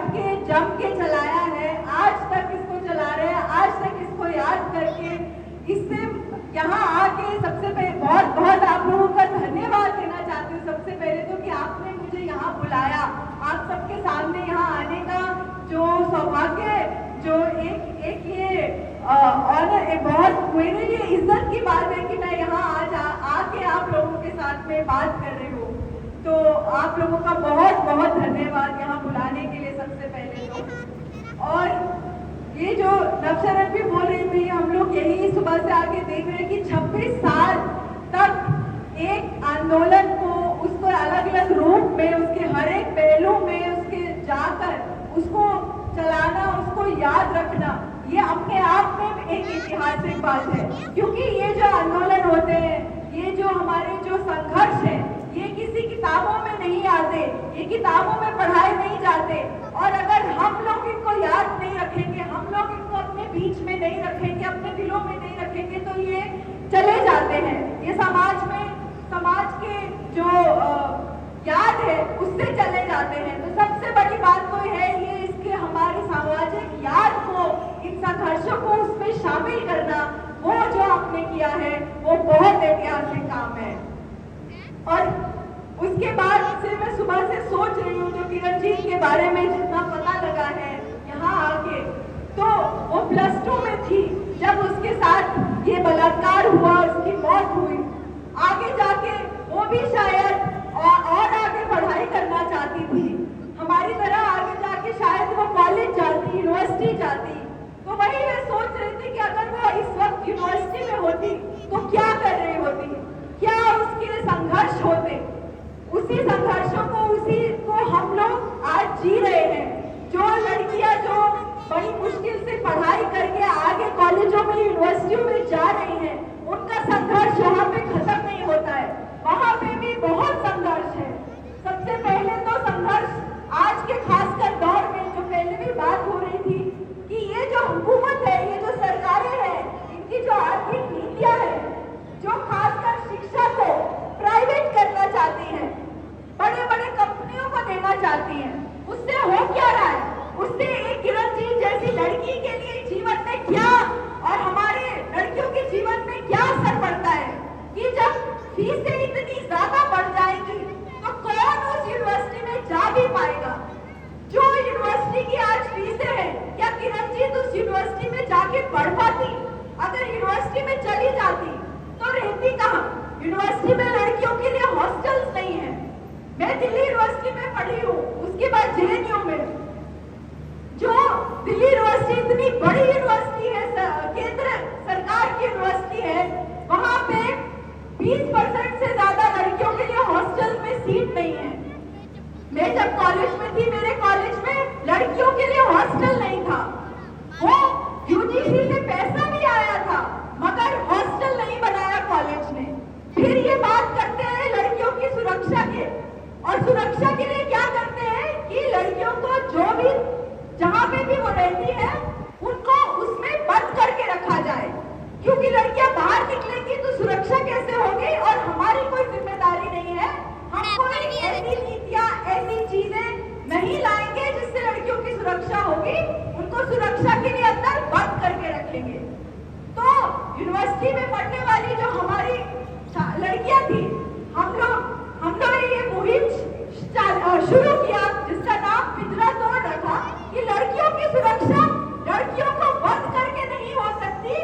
जम के चलाया है, आज तक इसको चला रहे हैं, आज तक इसको याद करके इससे यहाँ आके सबसे पहले बहुत बहुत आप लोगों का धन्यवाद देना चाहती हूँ। सबसे पहले तो कि आपने मुझे यहाँ बुलाया, आप सबके सामने यहाँ आने का जो सौभाग्य, जो एक ये ऑनर, एक बहुत मेरे लिए इज्जत की बात है कि मैं यहाँ आज आके आप लोगों के साथ में बात कर रही हूँ। तो आप लोगों का बहुत बहुत धन्यवाद यहाँ बुलाने के लिए सबसे पहले तो। और ये जो नवशरण भी बोल रही थी, हम लोग यही सुबह से आके देख रहे हैं कि 26 साल तक एक आंदोलन को, उसको अलग अलग रूप में, उसके हर एक पहलू में उसके जाकर उसको चलाना, उसको याद रखना, ये अपने आप में एक ऐतिहासिक बात है। क्योंकि ये जो आंदोलन होते हैं, ये जो हमारे जो संघर्ष है, ये किसी किताबों में नहीं आते, ये किताबों में पढ़ाए नहीं जाते। और अगर हम लोग इनको याद नहीं रखेंगे, हम लोग इनको अपने बीच में नहीं रखेंगे, अपने दिलों में नहीं रखेंगे, तो ये चले जाते हैं, ये समाज में, समाज के जो याद है उससे चले जाते हैं। तो सबसे बड़ी बात तो है ये, इसके हमारी सामाजिक याद को, इन संघर्षों को उसमें शामिल करना, वो जो आपने किया है वो बहुत ऐतिहासिक काम है। और उसके बाद से मैं सुबह से सोच रही हूँ, जो किरणजीत के बारे में जितना पता लगा है यहाँ आके, तो वो +2 में थी जब उसके साथ ये बलात्कार हुआ, उसकी मौत हुई। आगे जाके वो भी शायद और आगे पढ़ाई करना चाहती थी, हमारी तरह आगे जाके शायद वो कॉलेज जाती, यूनिवर्सिटी जाती। तो वही मैं सोच रही थी कि अगर वो इस वक्त यूनिवर्सिटी में होती तो क्या कर रही होती, क्या उसके संघर्ष होते। उसी संघर्षों को, उसी को हम लोग आज जी रहे हैं। जो लड़कियां जो बड़ी मुश्किल से पढ़ाई करके आगे कॉलेजों में, यूनिवर्सिटियों में जा रही हैं, उनका संघर्ष यहाँ पे खत्म नहीं होता है, वहां पे भी बहुत संघर्ष है। सबसे पहले तो संघर्ष आज के खासकर दौर में, जो पहले भी बात हो रही थी कि ये जो हुकूमत है, ये जो सरकारें हैं, इनकी जो आर्थिक नीतियां हैं, जो खासकर शिक्षा को प्राइवेट करना चाहती हैं, बड़े बड़े कंपनियों को देना चाहती हैं, उससे हो क्या रहा है? उससे एक किरणजीत जैसी लड़की के लिए जीवन में क्या, और हमारे लड़कियों के जीवन में क्या असर पड़ता है कि जब फीसें इतनी ज्यादा बढ़ जाएगी तो कौन उस यूनिवर्सिटी में जा भी पाएगा? जो यूनिवर्सिटी की आज फीसें हैं, क्या किरणजीत उस यूनिवर्सिटी में जाके पढ़ पाती? अगर यूनिवर्सिटी में चली जाती तो रहती कहाँ? यूनिवर्सिटी में लड़कियों के लिए हॉस्टल्स नहीं है। मैं दिल्ली यूनिवर्सिटी में पढ़ी हूँ, उसके बाद जेएनयू में, जो दिल्ली यूनिवर्सिटी इतनी बड़ी यूनिवर्सिटी है, केंद्र सरकार की यूनिवर्सिटी है, वहां पे 20% से ज्यादा लड़कियों के लिए हॉस्टल में सीट नहीं है। मैं जब कॉलेज में थी, मेरे कॉलेज में लड़कियों के लिए हॉस्टल नहीं था। वो यूजीसी से पैसा भी आया था, मगर हॉस्टल नहीं बनाया कॉलेज ने। फिर ये बात करते हैं लड़कियों की सुरक्षा के, और सुरक्षा के लिए क्या करते हैं कि लड़कियों को जो भी, जहां पे भी वो रहती है, उनको उसमें बंद करके रखा जाए, क्योंकि लड़कियां बाहर निकलेंगी तो सुरक्षा कैसे होगी, और हमारी कोई जिम्मेदारी नहीं है। हम कोई ऐसी नीतियां, ऐसी चीजें नहीं लाएंगे जिससे लड़कियों की सुरक्षा होगी, उनको सुरक्षा के लिए अंदर बंद करके रखेंगे। तो यूनिवर्सिटी में पढ़ने वाली जो हमारी लड़कियां थी, हम लोग ये मुहिम शुरू किया जिसका नाम पिंजरा तोड़ रखा, कि लड़कियों की सुरक्षा लड़कियों को बंद करके नहीं हो सकती।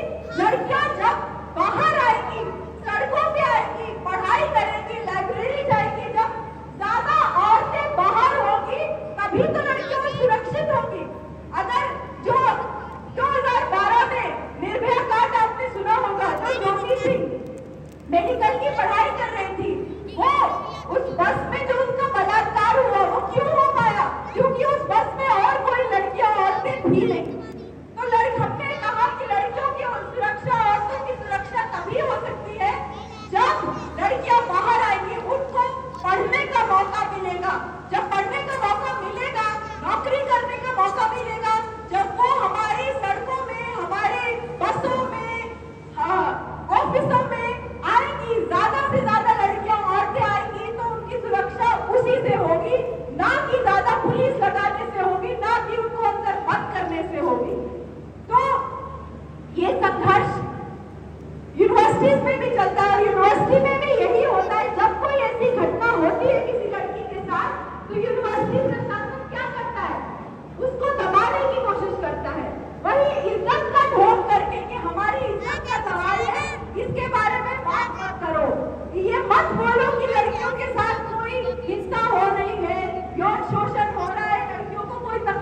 लड़कियां जब बाहर आएंगी, सड़कों पे आएंगी, पढ़ाई करेंगी, लाइब्रेरी जाएंगी, जब ज्यादा औरतें बाहर होंगी तभी तो लड़कियां सुरक्षित होंगी। अगर जो 2012 में निर्भया कांड आपने सुना होगा, जो ज्योति सिंह मेडिकल की पढ़ाई कर रही थी, वो उस बस में जो उसका बलात्कार हुआ, वो क्यों हो पाया? क्योंकि उस बस में और कोई लड़कियां, औरतें थी नहीं। तो हमने कहा कि लड़कियों की सुरक्षा, औरतों की सुरक्षा तभी हो सकती है जब लड़कियां बाहर आएंगी, उनको पढ़ने का मौका मिलेगा। जब पढ़ने का मौका मिलेगा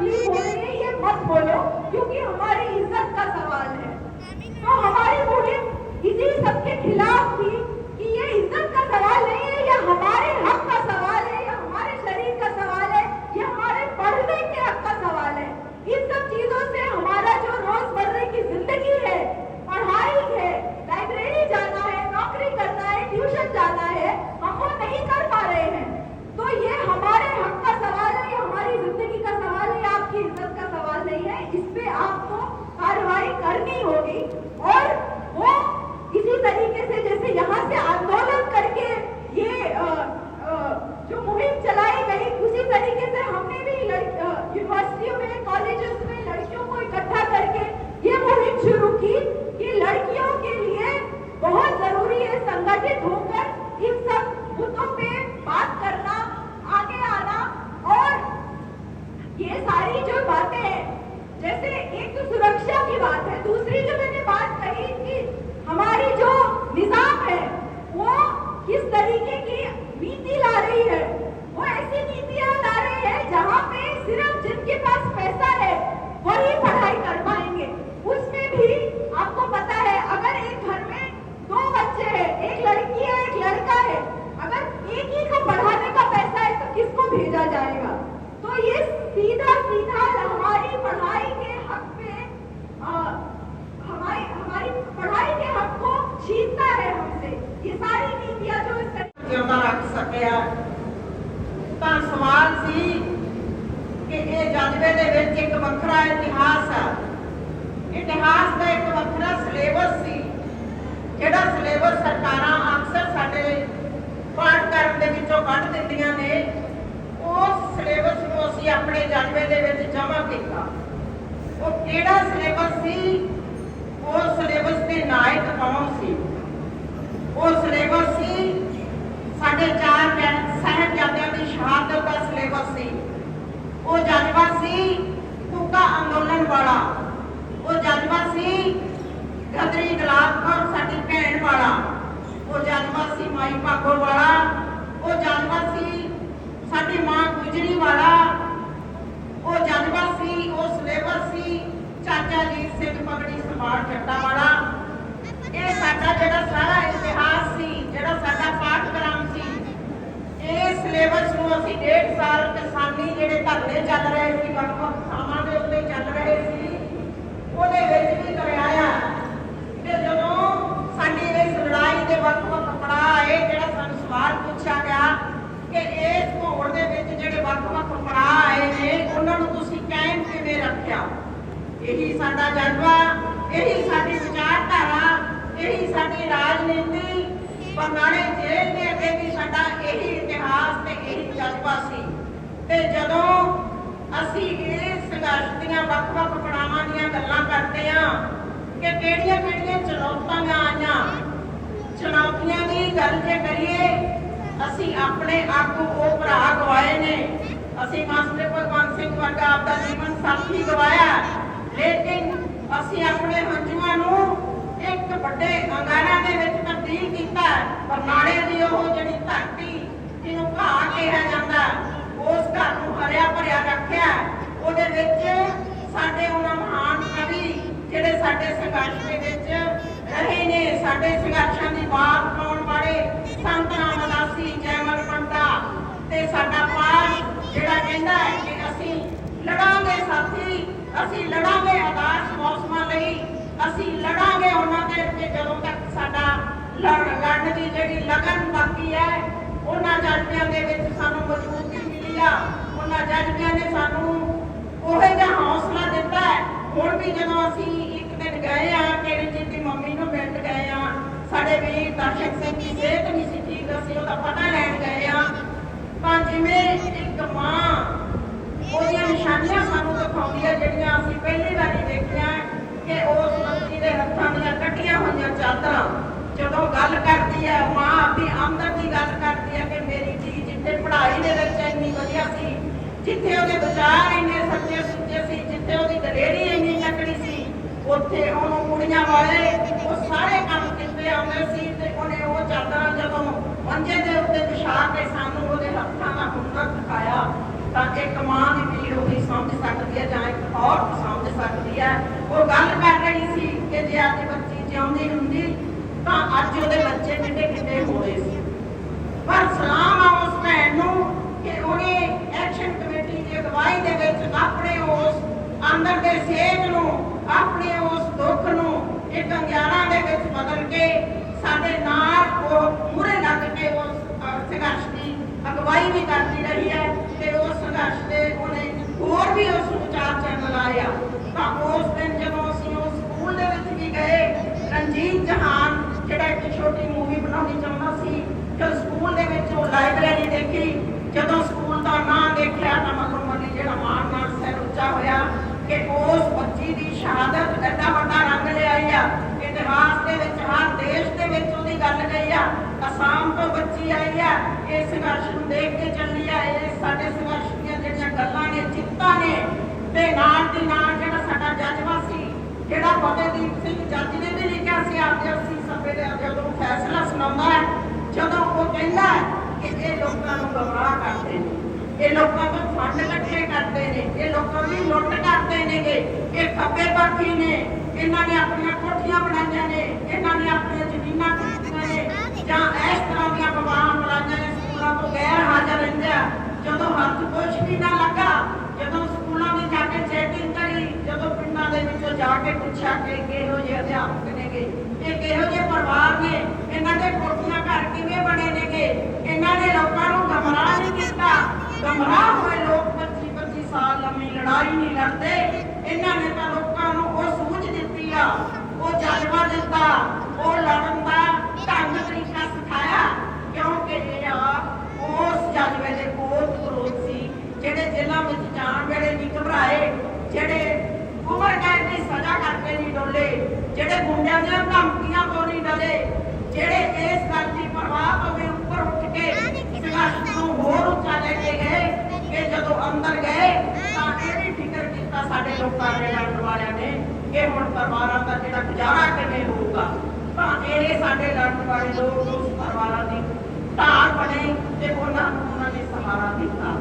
तकलीफ हो रही है ये मत बोलो, क्योंकि हमारी इज्जत का सवाल है। तो हमारी मुहिम इसी सबके खिलाफ थी कि ये इज्जत का सवाल नहीं है, ये हमारे हक का सवाल है, ये हमारे शरीर का सवाल है, ये हमारे पढ़ने के हक का सवाल है। इन सब चीजों से हमारा जो रोजमर्रा की जिंदगी है, पढ़ाई है, लाइब्रेरी जाना है, नौकरी करना है, ट्यूशन जाना है, हम वो नहीं कर पा रहे हैं। तो ये हमारे हक का सवाल है, ये हमारी जिंदगी का सवाल है, आपकी इज्जत का सवाल नहीं है। इस पे आपको कार्रवाई करनी होगी। और वो इसी तरीके से जैसे यहाँ से आंदोलन करके ये जो मुहिम चलाई गई, उसी तरीके से हमने भी यूनिवर्सिटियों में, कॉलेजेस में लड़कियों को इकट्ठा करके ये मुहिम शुरू की कि लड़कियों के लिए बहुत जरूरी है संगठित होकर इन सब मुद्दों पे बात करना, आगे आना। और ये सारी जो बातें हैं, जैसे एक तो सुरक्षा की बात है, दूसरी जो मैंने बात कही कि हमारी जो निजाम है वो किस तरीके की नीति ला रही है, वो ऐसी नीतियां ला रही है जहां पे सिर्फ जिनके पास पैसा है वही पढ़ाई कर पाएंगे। उसमें भी आपको पता है, अगर एक घर में 2 बच्चे हैं, एक लड़की है एक लड़का है, अगर एक ही को पढ़ाने का पैसा है तो किसको भेजा जाएगा? तो ये सीधा सीधा हमारी पढ़ाई के हक पे हमारी पढ़ाई के हक को छीनता है हमसे। ये सारी नीतियां जो इस ਜਿਉਂਦਾ ਰੱਖ ਸਕਿਆ। ਤਾਂ ਸਵਾਲ ਸੀ ਕਿ ਇਹ ਜਜ਼ਬੇ ਦੇ ਵਿੱਚ ਇੱਕ ਵੱਖਰਾ ਇਤਿਹਾਸ ਆ, ਇਤਿਹਾਸ ਦਾ ਇੱਕ ਵੱਖਰਾ ਸਿਲੇਬਸ ਸੀ, ਜਿਹੜਾ ਸਿਲੇਬਸ ਸਰਕਾਰਾਂ ਅਕਸਰ ਸਾਡੇ ਪਾਠਕ੍ਰਮ ਦੇ ਵਿੱਚੋਂ ਕੱਢ ਦਿੰਦੀਆਂ ਨੇ। ਉਸ ਸਿਲੇਬਸ ਨੂੰ ਅਸੀਂ ਆਪਣੇ ਜਜ਼ਬੇ ਦੇ ਵਿੱਚ ਜਮ੍ਹਾਂ ਕੀਤਾ। ਉਹ ਕਿਹੜਾ ਸਿਲੇਬਸ ਸੀ? ਉਹ ਸਿਲੇਬਸ ਦੇ ਨਾਇਕ ਕੌਣ ਸੀ? ਉਹ ਸਿਲੇਬਸ ਸੀ ਸਾਡੇ 4 ਸਾਹਿਬਜ਼ਾਦਿਆਂ ਦੀ ਸ਼ਹਾਦਤ ਦਾ ਸਿਲੇਬਸ ਸੀ। ਉਹ ਜਜ਼ਬਾ ਸੀ ਕੂਕਾ ਅੰਦੋਲਨ ਵਾਲਾ, ਉਹ ਜਜ਼ਬਾ ਸੀ ਗਦਰੀ ਗੁਲਾਬ ਕੌਰ ਸਾਡੀ ਭੈਣ ਵਾਲਾ, ਉਹ ਜਜ਼ਬਾ ਸੀ ਮਾਈ ਭਾਗੋ ਵਾਲਾ, ਉਹ ਜਜ਼ਬਾ ਸੀ ਸਾਡੀ ਮਾਂ ਗੁਜਰੀ ਵਾਲਾ, ਉਹ ਜਜ਼ਬਾ ਸੀ, ਉਹ ਸਿਲੇਬਸ ਸੀ ਚਾਚਾ ਜੀ ਸਿੰਘ ਪਗੜੀ ਸੰਭਾਲ ਜੱਟਾਂ ਵਾਲਾ। ਇਹ ਸਾਡਾ ਜਿਹੜਾ ਸਾਰਾ ਇਤਿਹਾਸ ਸੀ, ਜਿਹੜਾ ਸਾਡਾ ਪਾਠਕ੍ਰਮ ਸੀ, ਇਹ ਸਿਲੇਬਸ ਨੂੰ ਅਸੀਂ 1.5 ਸਾਲ ਕਿਸਾਨੀ ਜਿਹੜੇ ਧਰਨੇ ਚੱਲ ਰਹੇ ਸੀ, ਵੱਖ-ਵੱਖ ਥਾਵਾਂ ਦੇ ਉੱਤੇ ਚੱਲ ਰਹੇ ਸੀ, ਉਹਦੇ ਵਿੱਚ ਵੀ ਕਰਵਾਇਆ। ਤੇ ਜਦੋਂ ਸਾਡੀ ਇਸ ਲੜਾਈ ਦੇ ਵੱਖ-ਵੱਖ ਪੜਾਅ ਆਏ, ਜਿਹੜਾ ਸਾਨੂੰ ਸਵਾਲ ਪੁੱਛਿਆ ਗਿਆ ਕਿ ਇਸ ਘੋੜ ਦੇ ਵਿੱਚ ਜਿਹੜੇ ਵੱਖ-ਵੱਖ ਪੜਾਅ ਆਏ ਨੇ ਉਹਨਾਂ ਨੂੰ ਤੁਸੀਂ ਕਾਇਮ ਕਿਵੇਂ ਰੱਖਿਆ? ਇਹੀ ਸਾਡਾ ਜਜ਼ਬਾ, ਇਹੀ ਸਾਡੀ ਵਿਚਾਰਧਾਰਾ, ਇਹੀ ਸਾਡੀ ਰਾਜਨੀਤੀ। ਬਰਨਾਲੇ ਜੇਲ੍ਹ ਦੇ ਅੱਗੇ ਵੀ ਸਾਡਾ ਇਹੀ ਇਤਿਹਾਸ ਤੇ ਇਹੀ ਜਜ਼ਬਾ ਸੀ। ਤੇ ਜਦੋਂ ਅਸੀਂ ਇਸ ਸੰਘਰਸ਼ ਦੀਆਂ ਵੱਖ-ਵੱਖ ਪੜਾਵਾਂ ਦੀਆਂ ਗੱਲਾਂ ਕਰਦੇ ਹਾਂ ਕਿ ਕਿਹੜੀਆਂ-ਕਿਹੜੀਆਂ ਚੁਣੌਤੀਆਂ ਆਈਆਂ, ਚੁਣੌਤੀਆਂ ਦੀ ਗੱਲ ਜੇ ਕਰੀਏ, ਅਸੀਂ ਆਪਣੇ ਆਗੂ ਉਹ ਭਰਾ ਗਵਾਏ ਨੇ। ਅਸੀਂ ਮਾਸਟਰ ਭਗਵੰਤ ਸਿੰਘ ਵਰਗਾ ਆਪਦਾ ਜੀਵਨ ਸਾਥੀ ਗਵਾਇਆ, ਲੇਕਿਨ ਅਸੀਂ ਆਪਣੇ ਹੰਝੂਆਂ ਨੂੰ ਇੱਕ ਵੱਡੇ ਅੰਗਾਰਾਂ ਦੇ ਵਿੱਚ ਤਬਦੀਲ ਕੀਤਾ। ਬਰਨਾਲੇ ਦੀ ਉਹ ਜਿਹੜੀ ਧਰਤੀ ਜਿਹਨੂੰ ਘਾਹ ਕਿਹਾ ਜਾਂਦਾ, ਉਸ ਘਰ ਨੂੰ ਹਰਿਆ ਭਰਿਆ ਰੱਖਿਆ। ਉਹਦੇ ਵਿੱਚ ਸਾਡੇ ਉਹਨਾਂ ਮਹਾਨ ਕਵੀ ਜਿਹੜੇ ਸਾਡੇ ਸੰਘਰਸ਼ ਦੇ ਵਿੱਚ ਰਹੇ ਨੇ, ਸਾਡੇ ਸੰਘਰਸ਼ਾਂ ਦੀ ਬਾਤ ਪਾਉਣ ਵਾਲੇ ਸੰਤ ਰਾਮਦਾਸੀ, ਜੈਮਲ ਪੰਡਾ ਤੇ ਸਾਡਾ ਪਾਠ ਜਿਹੜਾ ਕਹਿੰਦਾ ਹੈ ਕਿ ਅਸੀਂ ਲੜਾਂਗੇ ਸਾਥੀ, ਅਸੀਂ ਲੜਾਂਗੇ ਆਦਾਸ ਮੌਸਮਾਂ ਲਈ, ਅਸੀਂ ਲੜਾਂਗੇ ਉਹਨਾਂ ਦੇ ਅੱਗੇ ਜਦੋਂ ਤੱਕ ਸਾਡਾ ਲੜਨ ਦੀ ਜਿਹੜੀ ਲਗਨ ਬਾਕੀ ਹੈ। ਉਹਨਾਂ ਜਜ਼ਬਿਆਂ ਦੇ ਵਿੱਚ ਸਾਨੂੰ ਮਜ਼ਬੂਤੀ ਮਿਲੀ ਆ, ਉਹਨਾਂ ਜਜ਼ਬਿਆਂ ਨੇ ਸਾਨੂੰ ਉਹੋ ਜਿਹਾ ਹੌਸਲਾ ਦਿੱਤਾ ਹੈ। ਹੁਣ ਵੀ ਜਦੋਂ ਅਸੀਂ ਇੱਕ ਦਿਨ ਗਏ ਆ ਕਿਰਨਜੀਤ ਦੀ ਮੰਮੀ ਨੂੰ ਮਿਲਣ ਗਏ ਆ, ਸਾਡੇ ਵੀਰ ਦਰਸ਼ਕ ਸਿੰਘ ਦੀ ਸਿਹਤ ਨਹੀਂ ਸੀ ਠੀਕ, ਅਸੀਂ ਉਹਦਾ ਪਤਾ ਲੈਣ ਗਏ ਆ, ਤਾਂ ਜਿਵੇਂ ਇੱਕ ਮਾਂ ਉਹਦੀਆਂ ਨਿਸ਼ਾਨੀਆਂ ਸਾਨੂੰ ਦਿਖਾਉਂਦੀ ਹੈ ਜਿਹੜੀਆਂ ਅਸੀਂ ਪਹਿਲੀ ਵਾਰੀ ਦੇਖਿਆ ਕਿ ਉਸ ਬੱਚੀ ਦੇ ਹੱਥਾਂ ਦੀਆਂ ਕੱਟੀਆਂ ਹੋਈਆਂ ਚਾਦਰਾਂ ਜਦੋਂ ਗੱਲ ਕਰਦੀ ਹੈ, ਮਾਂ ਆਪਣੀ ਆਮਦਨ ਦੀ ਗੱਲ ਕਰਦੀ ਹੈ ਕਿ ਮੇਰੀ ਧੀ ਜਿੱਥੇ ਪੜ੍ਹਾਈ ਦੇ ਵਿੱਚ ਇੰਨੀ ਵਧੀਆ ਸੀ, ਜਿੱਥੇ ਉਹਦੇ ਵਿਚਾਰ ਇੰਨੇ ਸੱਚੇ ਸੁੱਚੇ ਸੀ, ਜਿੱਥੇ ਉਹਦੀ ਦਲੇਰੀ ਇੰਨੀ ਤਕੜੀ ਸੀ, ਉੱਥੇ ਉਹਨੂੰ ਕੁੜੀਆਂ ਵਾਲੇ ਉਹ ਸਾਰੇ ਕੰਮ ਕੀਤੇ ਆਉਂਦੇ ਸੀ। ਤੇ ਉਹਨੇ ਉਹ ਚਾਦਰਾਂ ਜਦੋਂ ਮੰਜੇ ਦੇ ਉੱਤੇ ਵਿਛਾ ਕੇ ਸਾਨੂੰ ਉਹਦੇ ਹੱਥਾਂ ਦਾ ਹੁਨਰ ਦਿਖਾਇਆ ਤਾਂ ਇੱਕ ਮਾਂ ਦੀ ਪੀੜ ਉਹੀ ਸਮਝ ਸਕਦੀ ਹੈ ਬਣਦੀ ਹੁੰਦੀ ਤਾਂ ਅੱਜ ਉਹਦੇ ਬੱਚੇ ਕਿੱਡੇ ਕਿੱਡੇ ਹੋਏ ਸੀ। ਪਰ ਸਲਾਮ ਆ ਉਸ ਭੈਣ ਨੂੰ ਕਿ ਉਹਨੇ ਐਕਸ਼ਨ ਕਮੇਟੀ ਦੀ ਅਗਵਾਈ ਦੇ ਵਿੱਚ ਆਪਣੇ ਉਸ ਅੰਦਰ ਦੇ ਸੇਜ ਨੂੰ, ਆਪਣੇ ਉਸ ਦੁੱਖ ਨੂੰ ਇੱਕ ਅੰਗਿਆਰਾਂ ਦੇ ਵਿੱਚ ਬਦਲ ਕੇ ਸਾਡੇ ਨਾਲ ਉਹ ਮੂਹਰੇ ਲੱਗ ਕੇ ਉਸ ਸੰਘਰਸ਼ ਦੀ ਅਗਵਾਈ ਵੀ ਕਰਦੀ ਰਹੀ ਹੈ ਤੇ ਉਸ ਸੰਘਰਸ਼ ਦੇ ਉਹਨੇ ਹੋਰ ਵੀ ਉਸ ਨੂੰ ਚਾਰ ਚੰਨ ਲਾਇਆ। ਤਾਂ ਉਸ ਦਿਨ ਜਦੋਂ ਅਸੀਂ ਉਸ ਸਕੂਲ ਦੇ ਵਿੱਚ ਵੀ ਗਏ, ਰਣਜੀਤ ਜਹਾਨ ਜਿਹੜਾ ਇੱਕ ਛੋਟੀ ਮੂਵੀ ਬਣਾਉਣੀ ਚਾਹੁੰਦਾ ਸੀ, ਜਦ ਸਕੂਲ ਦੇ ਵਿੱਚ ਉਹ ਲਾਇਬ੍ਰੇਰੀ ਦੇਖੀ, ਜਦੋਂ ਸਕੂਲ ਦਾ ਨਾਂ ਦੇਖਿਆ ਤਾਂ ਮਤਲਬ ਮਨੀ ਜਿਹੜਾ ਮਾਣ ਨਾਲ ਸਿਰ ਉੱਚਾ ਹੋਇਆ ਕਿ ਉਸ ਬੱਚੀ ਦੀ ਸ਼ਹਾਦਤ ਐਡਾ ਵੱਡਾ ਰੰਗ ਲਿਆਈ ਆ। ਇਤਿਹਾਸ ਦੇ ਵਿੱਚ ਹਰ ਦੇਸ਼ ਦੇ ਵਿੱਚ ਉਹਦੀ ਗੱਲ ਗਈ ਆ। ਅਸਾਮ ਤੋਂ ਬੱਚੀ ਆਈ ਆ, ਇਹ ਸੰਘਰਸ਼ ਨੂੰ ਦੇਖ ਕੇ ਚੱਲੀ ਆ। ਇਹ ਸਾਡੇ ਸੰਘਰਸ਼ ਦੀਆਂ ਜਿਹੜੀਆਂ ਗੱਲਾਂ ਨੇ, ਚਿੱਤਾਂ ਨੇ ਤੇ ਨਾਲ ਦੀ ਨਾਲ ਜਿਹੜਾ ਸਾਡਾ ਜਜ਼ਬਾ ਸੀ, ਜਿਹੜਾ ਫਤਿਹਦੀਪ ਸਿੰਘ ਜੱਜ ਨੇ ਵੀ ਲਿਖਿਆ ਸੀ ਆਪਦੇ 80 ਸਫ਼ੇ ਦੇ ਜਦੋਂ ਫੈਸਲਾ ਸੁਣਾਉਂਦਾ ਹੈ, ਜਦੋਂ ਉਹ ਕਹਿੰਦਾ ਹੈ ਕਿ ਇਹ ਲੋਕਾਂ ਨੂੰ ਗੁੰਮਰਾਹ ਕਰਦੇ ਨੇ, ਇਹ ਲੋਕਾਂ ਤੋਂ ਫੰਡ ਇਕੱਠੇ ਕਰਦੇ ਨੇ, ਇਹ ਲੋਕਾਂ ਦੀ ਲੁੱਟ ਕਰਦੇ ਨੇਗੇ, ਇਹ ਖੱਬੇ ਪੱਖੀ ਨੇ, ਇਹਨਾਂ ਨੇ ਆਪਣੀਆਂ ਕੋਠੀਆਂ ਬਣਾਈਆਂ ਨੇ, ਇਹਨਾਂ ਨੇ ਆਪਣੀਆਂ ਜ਼ਮੀਨਾਂ ਖਰੀਦੀਆਂ ਨੇ ਜਾਂ ਇਸ ਤਰ੍ਹਾਂ ਦੀਆਂ ਬਵਾਂ ਬਣਾਈਆਂ ਨੇ, ਸਕੂਲਾਂ ਤੋਂ ਗੈਰ ਹਾਜ਼ਰ ਰਹਿੰਦੇ ਆ। ਜਦੋਂ ਹੱਥ ਕੁਛ ਵੀ ਨਾ ਲੱਗਾ, ਜਦੋਂ ਸਕੂਲਾਂ ਦੀ ਜਾ ਕੇ ਚੈਕਿੰਗ ਕਰੀ, ਜਦੋਂ ਪਿੰਡਾਂ ਦੇ ਵਿੱਚੋਂ ਜਾ ਕੇ ਪੁੱਛਿਆ ਕਿ ਕਿਹੋ ਜਿਹੇ ਅਧਿਆਪਕ ਨੇਗੇ, ਇਹ ਕਿਹੋ ਜਿਹੇ ਪਰਿਵਾਰ ਨੇ, ਇਹਨਾਂ ਦੇ ਕੋਠੀਆਂ ਘਰ ਕਿਵੇਂ ਬਣੇ ਨੇਗੇ, ਇਹਨਾਂ ਨੇ ਲੋਕਾਂ ਨੂੰ ਗੁੰਮਰਾਹ ਨਹੀਂ ਕੀਤਾ। ਗੁੰਮਰਾਹ ਹੋਏ ਲੋਕ 25-25 ਸਾਲ ਲੰਮੀ ਲੜਾਈ ਨਹੀਂ ਲੜਦੇ। ਇਹਨਾਂ ਨੇ ਤਾਂ ਲੋਕਾਂ ਨੂੰ ਉਹ ਸੂਝ ਦਿੱਤੀ ਆ, ਉਹ ਜਜ਼ਬਾ ਦਿੱਤਾ, ਉਹ ਲੜਨ ਦਾ ਢੰਗ ਤਰੀਕਾ ਸਿਖਾਇਆ, ਕਿਉਂਕਿ ਇਹ ਆ ਉਸ ਜਜ਼ਬੇ ਦੇ ਕੋਟ ਕਰੋਧ ਸੀ ਜਿਹੜੇ ਜੇਲ੍ਹਾਂ ਵਿੱਚ ਜਾਣ ਵੇਲੇ ਨਹੀਂ ਘਬਰਾਏ, ਜਿਹੜੇ ਉਮਰ ਕੈਦ ਦੀ ਸਜ਼ਾ ਕਰਕੇ ਨਹੀਂ ਡੋਲੇ, ਜਿਹੜੇ ਗੁੰਡਿਆਂ ਦੀਆਂ ਧਮਕੀਆਂ ਤੋਂ ਨਹੀਂ ਡਰੇ, ਜਿਹੜੇ ਇਸ ਗੱਲ ਦੀ ਪਰਵਾਹ ਤੋਂ ਵੀ ਉੱਪਰ ਉੱਠ ਕੇ ਸੰਘਰਸ਼ ਨੂੰ ਹੋਰ ਉੱਚਾ ਲੈ ਕੇ ਗਏ ਕਿ ਜਦੋਂ ਅੰਦਰ ਗਏ ਤਾਂ ਇਹ ਵੀ ਫਿਕਰ ਕੀਤਾ ਸਾਡੇ ਲੋਕਾਂ ਦੇ ਲੜਨ ਵਾਲਿਆਂ ਨੇ ਕਿ ਹੁਣ ਪਰਿਵਾਰਾਂ ਦਾ ਜਿਹੜਾ ਗੁਜ਼ਾਰਾ ਕਿਵੇਂ ਹੋਊਗਾ। ਤਾਂ ਇਹ ਸਾਡੇ ਲੜਨ ਵਾਲੇ ਲੋਕ ਉਸ ਪਰਿਵਾਰਾਂ ਦੀ ਢਾਲ ਬਣੇ ਤੇ ਉਹਨਾਂ ਨੂੰ ਉਹਨਾਂ ਨੇ ਸਹਾਰਾ ਦਿੱਤਾ।